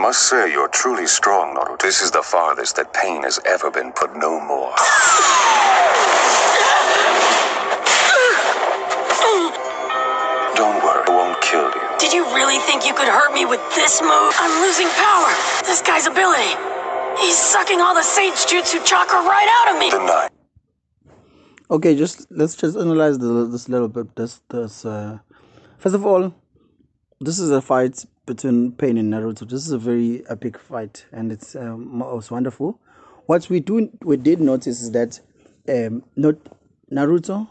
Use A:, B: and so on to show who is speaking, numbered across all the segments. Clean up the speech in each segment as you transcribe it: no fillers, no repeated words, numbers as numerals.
A: must say you're truly strong, Naruto. This is the farthest that pain has ever been put, no more. Don't worry, it won't kill you.
B: Did you really think you could hurt me with this move? I'm losing power. This guy's ability. He's sucking all the Sage Jutsu chakra right out of me.
A: Deny.
C: Okay, let's just analyze this little bit. First of all, this is a fight between Pain and Naruto. This is a very epic fight, and it's wonderful. What we did notice is that Naruto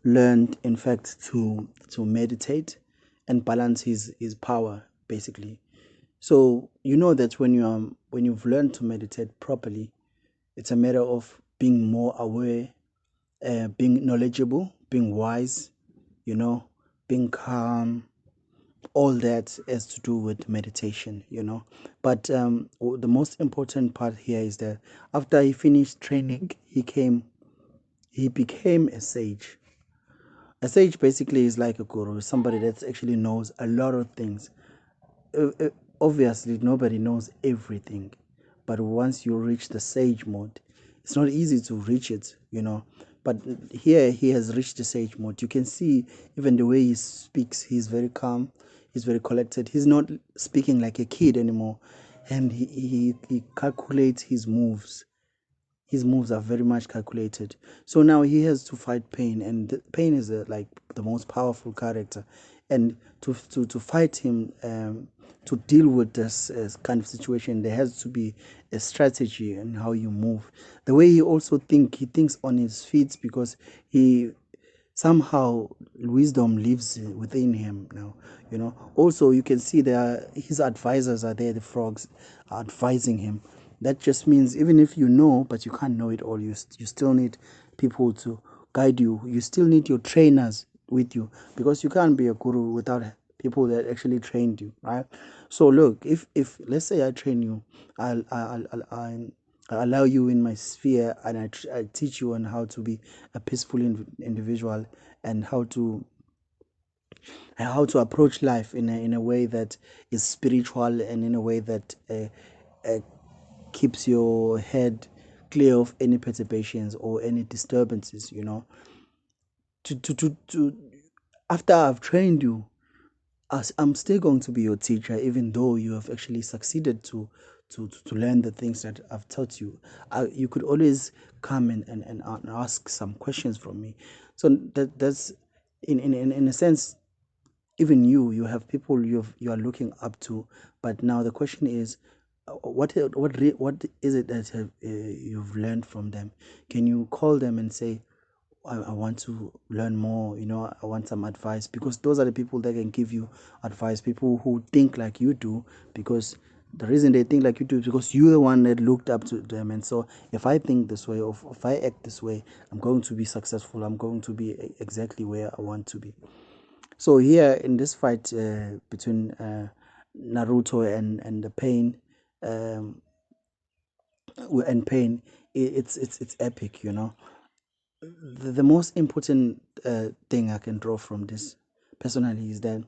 C: learned, in fact, to meditate and balance his power, basically. So you know that when you've learned to meditate properly, it's a matter of being more aware, being knowledgeable, being wise, being calm. All that has to do with meditation, But the most important part here is that after he finished training, he became a sage. A sage basically is like a guru, somebody that actually knows a lot of things. Obviously, nobody knows everything, but once you reach the sage mode, it's not easy to reach it, But here he has reached the sage mode. You can see even the way he speaks, he's very calm, he's very collected. He's not speaking like a kid anymore, and he calculates his moves. His moves are very much calculated. So now he has to fight Pain, and Pain is like the most powerful character, and to fight him, to deal with this kind of situation, there has to be a strategy in how you move. The way he also thinks on his feet, because he somehow wisdom lives within him now. Also, you can see his advisors are there. The frogs are advising him. That just means even if you know, but you can't know it all, you still need people to guide you. You still need your trainers with you, because you can't be a guru without people that actually trained you, right? So look, if let's say I train you, I allow you in my sphere, and I teach you on how to be a peaceful individual, and how to approach life in a way that is spiritual, and in a way that keeps your head clear of any perturbations or any disturbances. After I've trained you, I'm still going to be your teacher, even though you have actually succeeded to learn the things that I've taught you. You could always come and ask some questions from me. So that's in a sense, even you have people you are looking up to. But now the question is, what is it that you've learned from them? Can you call them and say, I want to learn more, I want some advice? Because those are the people that can give you advice, people who think like you do, because the reason they think like you do is because you're the one that looked up to them. And so if I think this way, or if I act this way, I'm going to be successful. I'm going to be exactly where I want to be. So here in this fight between Naruto and the Pain, and Pain, it's epic. The most important thing I can draw from this personally is that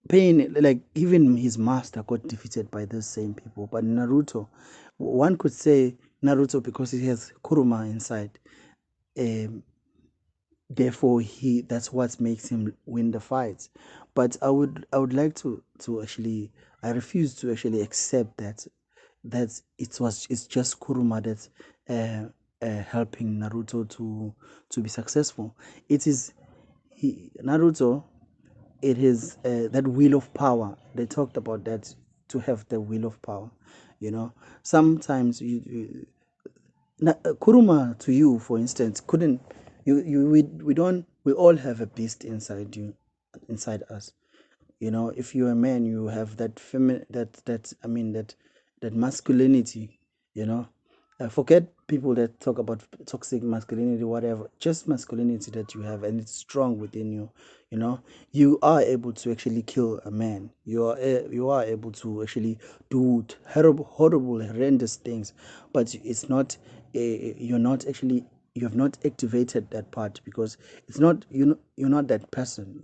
C: Pain, like even his master, got defeated by those same people. But Naruto, one could say Naruto, because he has Kuruma inside, therefore that's what makes him win the fights. But I would like to actually, I refuse to actually accept that it's just Kuruma that's helping Naruto to be successful. It is Naruto. It is that will of power. They talked about that, to have the will of power. Sometimes Kuruma, to you, for instance, couldn't we all have a beast inside us. If you're a man, you have that that masculinity. Forget people that talk about toxic masculinity, whatever. Just masculinity that you have, and it's strong within you. You are able to actually kill a man. You are able to actually do horrible, horrendous things. But it's not. You're not actually you have not activated that part, because it's not, you're not that person,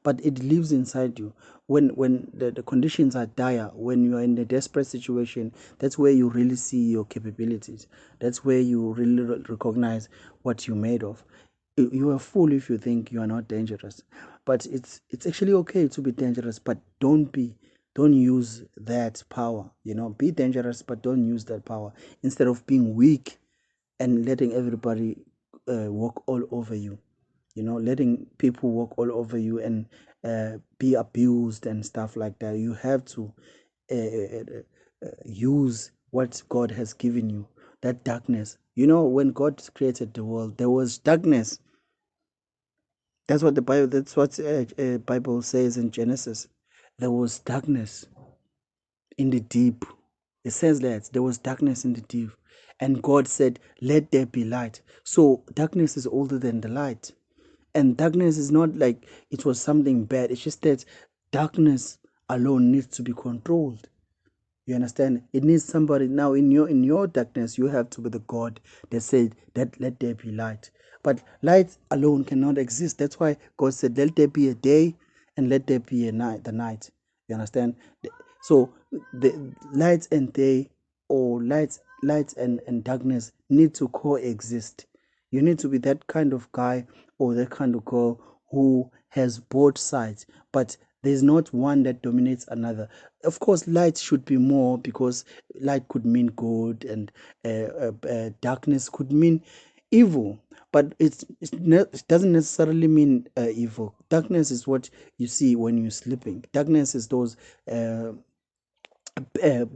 C: but it lives inside you. When the conditions are dire, when you are in a desperate situation, that's where you really see your capabilities. That's where you really recognize what you're made of. You are a fool if you think you are not dangerous. But it's actually okay to be dangerous, but don't use that power. Be dangerous, but don't use that power. Instead of being weak and letting everybody walk all over you, letting people walk all over you and be abused and stuff like that. You have to use what God has given you, that darkness. When God created the world, there was darkness. That's what Bible says in Genesis. There was darkness in the deep. It says that there was darkness in the deep, and God said, "Let there be light." So darkness is older than the light, and darkness is not like it was something bad. It's just that darkness alone needs to be controlled. You understand? It needs somebody. Now in your darkness, you have to be the God that said that let there be light. But light alone cannot exist. That's why God said, let there be a day and let there be a night. The night. You understand? So the light and day, or light and darkness, need to coexist. You need to be that kind of guy or that kind of girl who has both sides, but there's not one that dominates another. Of course, light should be more, because light could mean good, and darkness could mean evil. But it doesn't necessarily mean evil. Darkness is what you see when you're sleeping. Darkness is those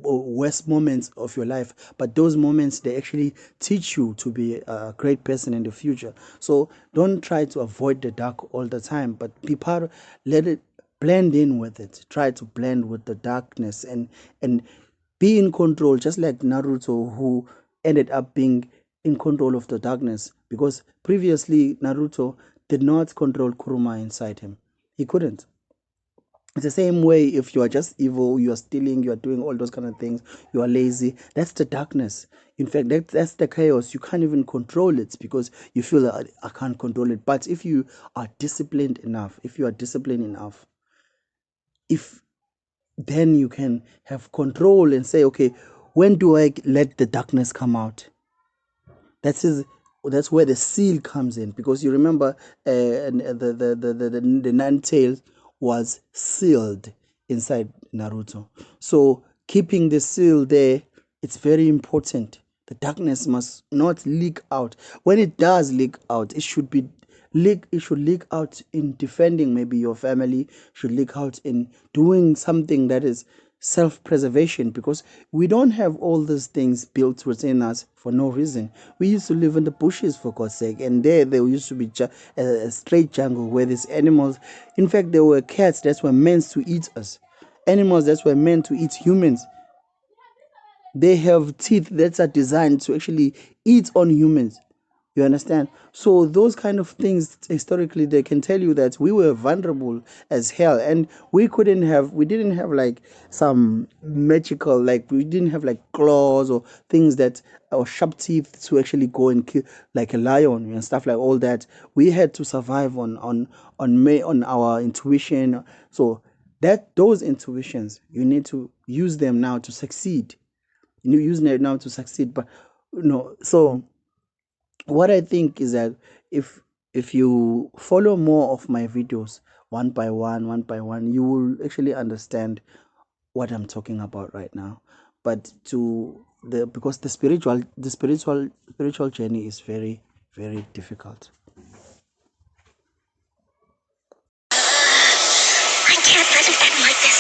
C: worst moments of your life, but those moments, they actually teach you to be a great person in the future. So don't try to avoid the dark all the time, but be part of, let it blend in with it. Try to blend with the darkness, and be in control, just like Naruto, who ended up being in control of the darkness, because previously Naruto did not control Kuruma inside him. He couldn't. It's the same way. If you are just evil, you are stealing, you are doing all those kind of things, you are lazy, that's the darkness. In fact, that's the chaos. You can't even control it, because you feel that I can't control it. But if you are disciplined enough, if then you can have control and say, okay, when do I let the darkness come out? That's where the seal comes in, because you remember the nine tails was sealed inside Naruto. So keeping the seal there, it's very important. The darkness must not leak out. When it does leak out, it should leak out in defending maybe your family, should leak out in doing something that is self-preservation, because we don't have all these things built within us for no reason. We used to live in the bushes, for God's sake, and there used to be a straight jungle where these animals, in fact there were cats that were meant to eat us, animals that were meant to eat humans. They have teeth that are designed to actually eat on humans. You understand? So those kind of things, historically, they can tell you that we were vulnerable as hell, and we didn't have like some magical, like we didn't have like claws or things that, or sharp teeth to actually go and kill like a lion and stuff like all that. We had to survive on our intuition. So that those intuitions, you need to use them now to succeed. You use it now to succeed. But so what I think is that if you follow more of my videos one by one, you will actually understand what I'm talking about right now. But because the spiritual journey is very, very difficult.
B: I can't let it end like this.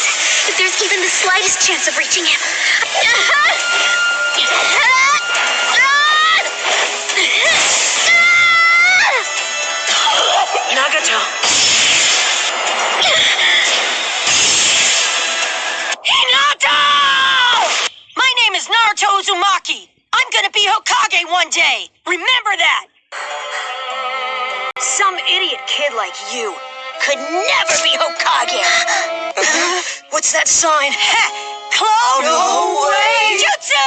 B: If there's even the slightest chance of reaching him. Nagato. Hinata! My name is Naruto Uzumaki. I'm gonna be Hokage one day. Remember that. Some idiot kid like you could never be Hokage. What's that sign? Clone? No way! Jutsu!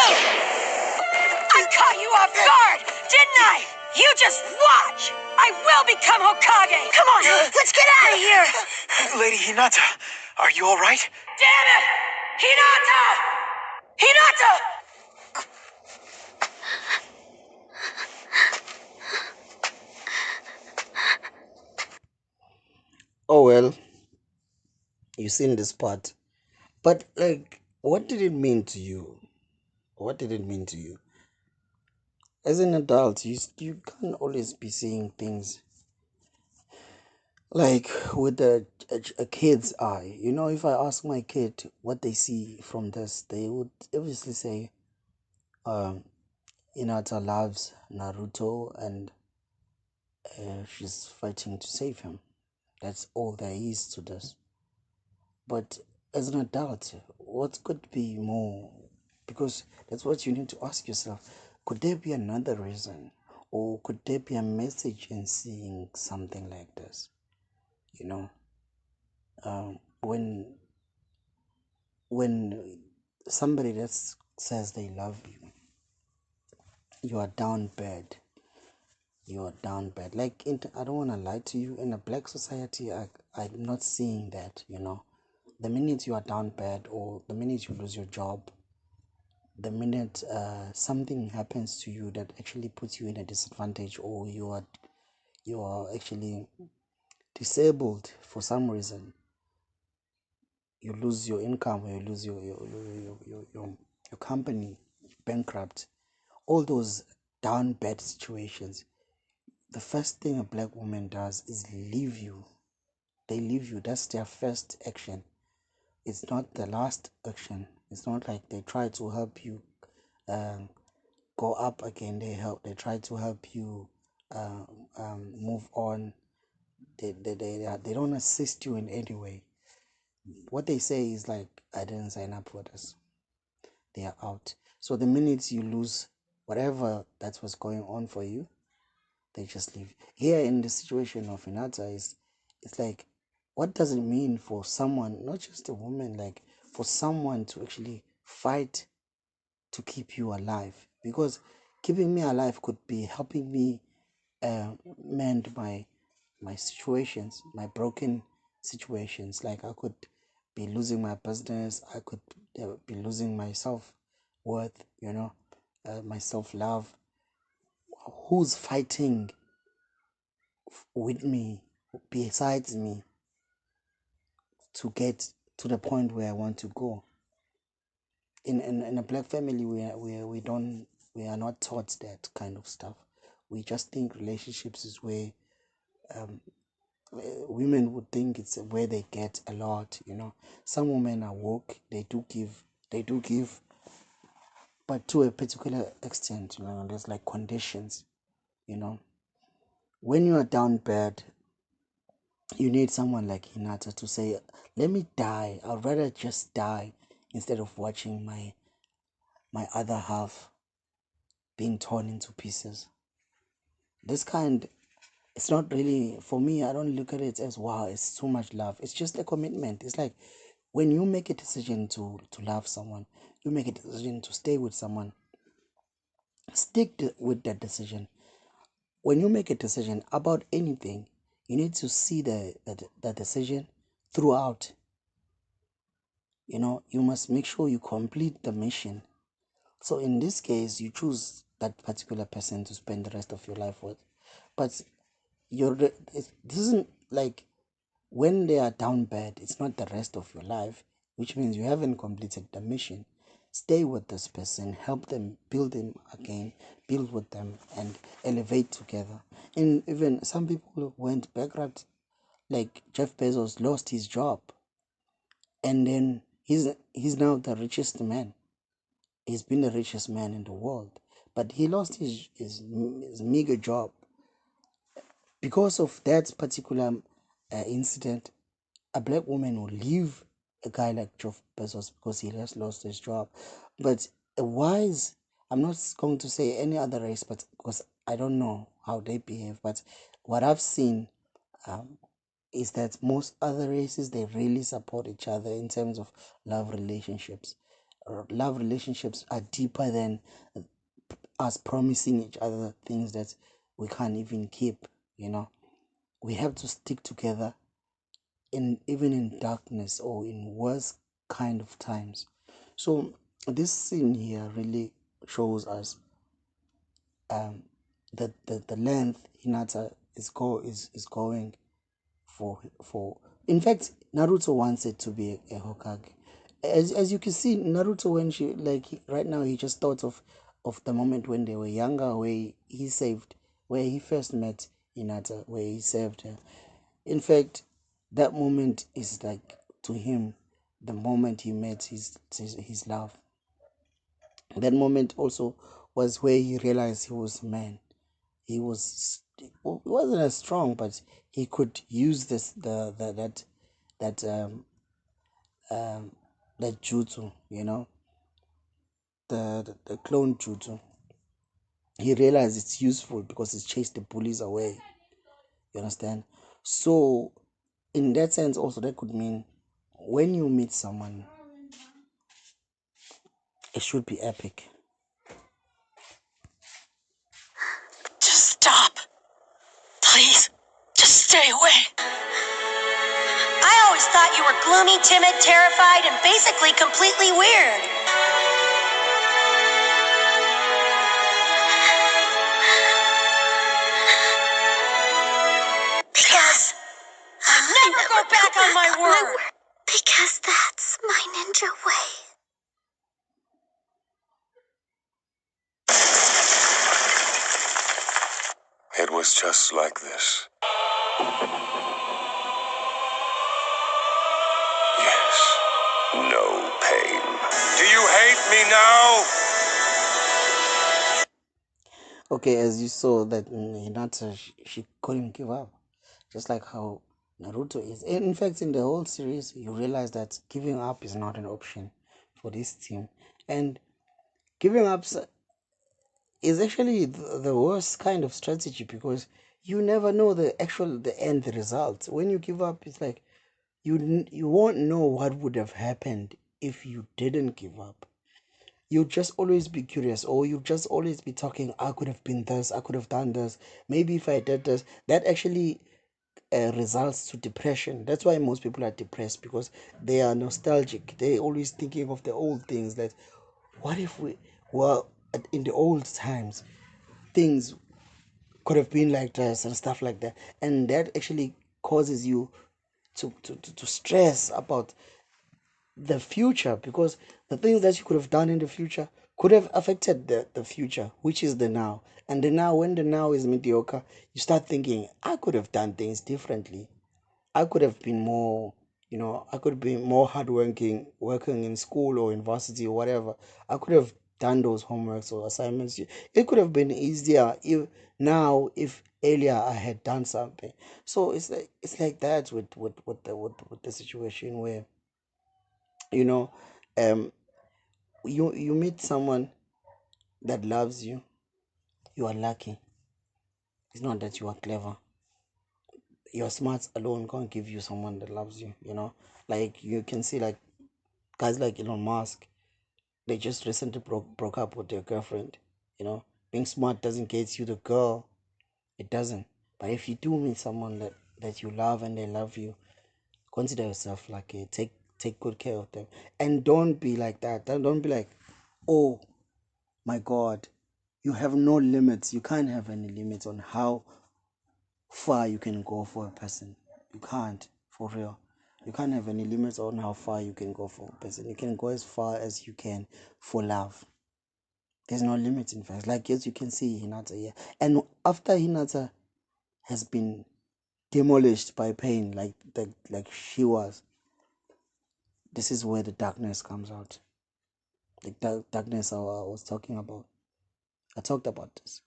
B: I caught you off guard, didn't I? You just watch! I will become Hokage! Come on, let's get out of here!
D: Lady Hinata, are you all right?
B: Damn it! Hinata! Hinata!
C: Oh well, you've seen this part. But like, what did it mean to you? What did it mean to you? As an adult, you can't always be seeing things like with a kid's eye. You know, if I ask my kid what they see from this, they would obviously say, um, Hinata loves Naruto and she's fighting to save him. That's all there is to this. But as an adult, what could be more? Because that's what you need to ask yourself. Could there be another reason? Or could there be a message in seeing something like this? You know, when somebody that says they love you, you are down bad. You are down bad. Like, I don't want to lie to you. In a black society, I'm not seeing that, you know. The minute you are down bad, or the minute you lose your job, the minute something happens to you that actually puts you in a disadvantage, or you are actually disabled for some reason, you lose your income, or you lose your company, bankrupt, all those down bad situations, the first thing a black woman does is leave you. They leave you. That's their first action. It's not the last action. It's not like they try to help you go up again. They try to help you move on. They don't assist you in any way. What they say is like, I didn't sign up for this. They are out. So the minute you lose whatever that was going on for you, they just leave. Here in the situation of Hinata, it's like, what does it mean for someone, not just a woman, like for someone to actually fight to keep you alive? Because keeping me alive could be helping me mend my situations, my broken situations. Like, I could be losing my business, I could be losing my self-worth, you know, my self-love. Who's fighting with me, besides me, to get to the point where I want to go? In a black family, we are not taught that kind of stuff. We just think relationships is where women would think it's where they get a lot, you know. Some women are woke, they do give, but to a particular extent, you know. There's like conditions, you know. When you are down bad, you need someone like Hinata to say, let me die, I'd rather just die instead of watching my other half being torn into pieces. This kind, it's not really, for me, I don't look at it as, wow, it's too much love. It's just a commitment. It's like, when you make a decision to love someone, you make a decision to stay with someone, stick with that decision. When you make a decision about anything, you need to see the decision throughout. You know, you must make sure you complete the mission. So in this case, you choose that particular person to spend the rest of your life with. But this isn't like, when they are down bad, it's not the rest of your life, which means you haven't completed the mission. Stay with this person, help them, build them again, build with them, and elevate together. And even some people went bankrupt, like Jeff Bezos lost his job, and then he's now the richest man. He's been the richest man in the world, but he lost his meager job because of that particular incident. A black woman will leave a guy like Jeff Bezos because he has lost his job. But a wise, I'm not going to say any other race, but because I don't know how they behave, but what I've seen is that most other races, they really support each other in terms of love relationships. Love relationships are deeper than us promising each other things that we can't even keep, you know. We have to stick together even in darkness or in worse kind of times. So this scene here really shows us that the length Hinata is going for. In fact, Naruto wants it to be a Hokage. As you can see, Naruto, when she right now, he just thought of the moment when they were younger, where he saved, where he first met Hinata, where he saved her. In fact, that moment is like, to him, the moment he met his love. That moment also was where he realized he was a man. He wasn't as strong, but he could use this that that jutsu, the clone jutsu. He realized it's useful because it chased the bullies away. You understand? So in that sense also, that could mean when you meet someone, it should be epic.
B: Just stop. Please, just stay away. I always thought you were gloomy, timid, terrified, and basically completely weird. Because I never go back on my word.
E: Because that's my ninja way.
A: It was just like this. Yes. No pain. Do you hate me now?
C: Okay, as you saw that Hinata, she couldn't give up, just like how Naruto is. In fact, in the whole series, you realize that giving up is not an option for this team, and giving up is actually the worst kind of strategy, because you never know the end result. When you give up, it's like you won't know what would have happened if you didn't give up. You just always be curious, or you just always be talking, I could have been this, I could have done this, maybe if I did this. That actually results to depression. That's why most people are depressed, because they are nostalgic. They always thinking of the old things, that what if we were in the old times, things could have been like this and stuff like that. And that actually causes you to stress about the future, because the things that you could have done in the future could have affected the future, which is the now. And the now, when the now is mediocre, you start thinking, I could have done things differently. I could have been more, I could be more hardworking, working in school or university or whatever. I could have done those homeworks or assignments. It could have been easier if earlier I had done something. So it's like that with the situation where, you know, um, you meet someone that loves you. You are lucky. It's not that you are clever. Your smarts alone can't give you someone that loves you. Like you can see, like guys like Elon Musk, they just recently broke up with their girlfriend. Being smart doesn't get you the girl. It doesn't. But if you do meet someone that you love and they love you, consider yourself lucky. Take good care of them, and don't be like that. Don't be like, oh my God, you have no limits. You can't have any limits on how far you can go for a person. You can't, for real. You can't have any limits on how far you can go for a person. You can go as far as you can for love. There's no limit, in fact. Like, as you can see, Hinata here. And after Hinata has been demolished by pain, like she was, this is where the darkness comes out. The darkness I was talking about. I talked about this.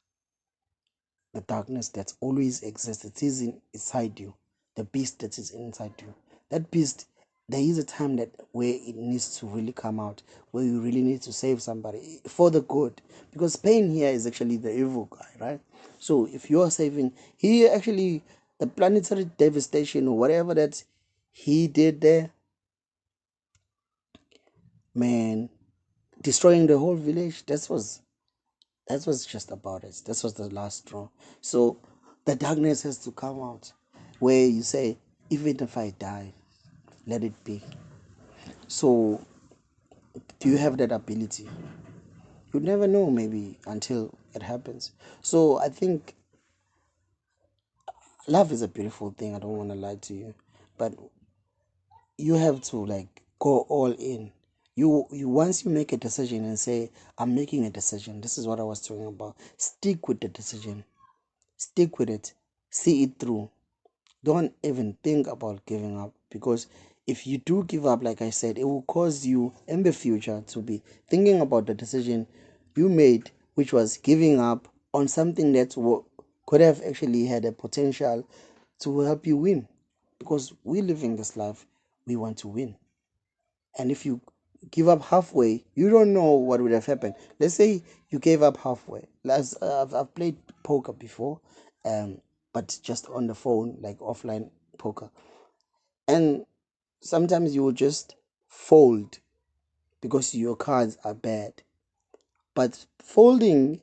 C: The darkness that always exists. It is inside you. The beast that is inside you. That beast, there is a time that where it needs to really come out, where you really need to save somebody for the good. Because pain here is actually the evil guy, right? So if you are saving, he actually, the planetary devastation or whatever that he did there, man, destroying the whole village, that was That was just about it. This was the last straw. So the darkness has to come out, where you say, even if I die, let it be. So do you have that ability? You never know, maybe, until it happens. So I think love is a beautiful thing. I don't want to lie to you, but you have to like go all in. You once you make a decision and say, I'm making a decision, this is what I was talking about. Stick with the decision. Stick with it. See it through. Don't even think about giving up, because if you do give up, like I said, it will cause you in the future to be thinking about the decision you made, which was giving up on something that could have actually had a potential to help you win. Because we live in this life, we want to win. And if you give up halfway, you don't know what would have happened. Let's say you gave up halfway. I've played poker before, but just on the phone, like offline poker. And sometimes you will just fold because your cards are bad. But folding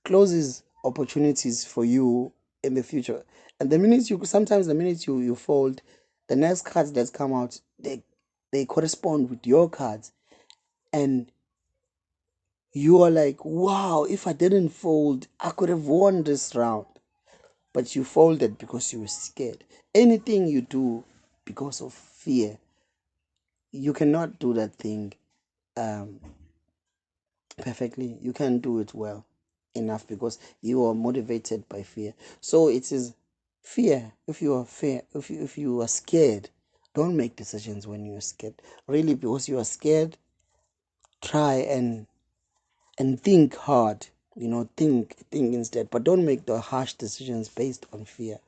C: closes opportunities for you in the future. And the minute you fold, the next cards that come out, they correspond with your cards. And you are like, wow, if I didn't fold, I could have won this round. But you folded because you were scared. Anything you do because of fear, you cannot do that thing um, perfectly. You can't do it well enough because you are motivated by fear. So it is fear. If you are scared, don't make decisions when you are scared. Really, because you are scared, try and think hard. Think instead, but don't make the harsh decisions based on fear.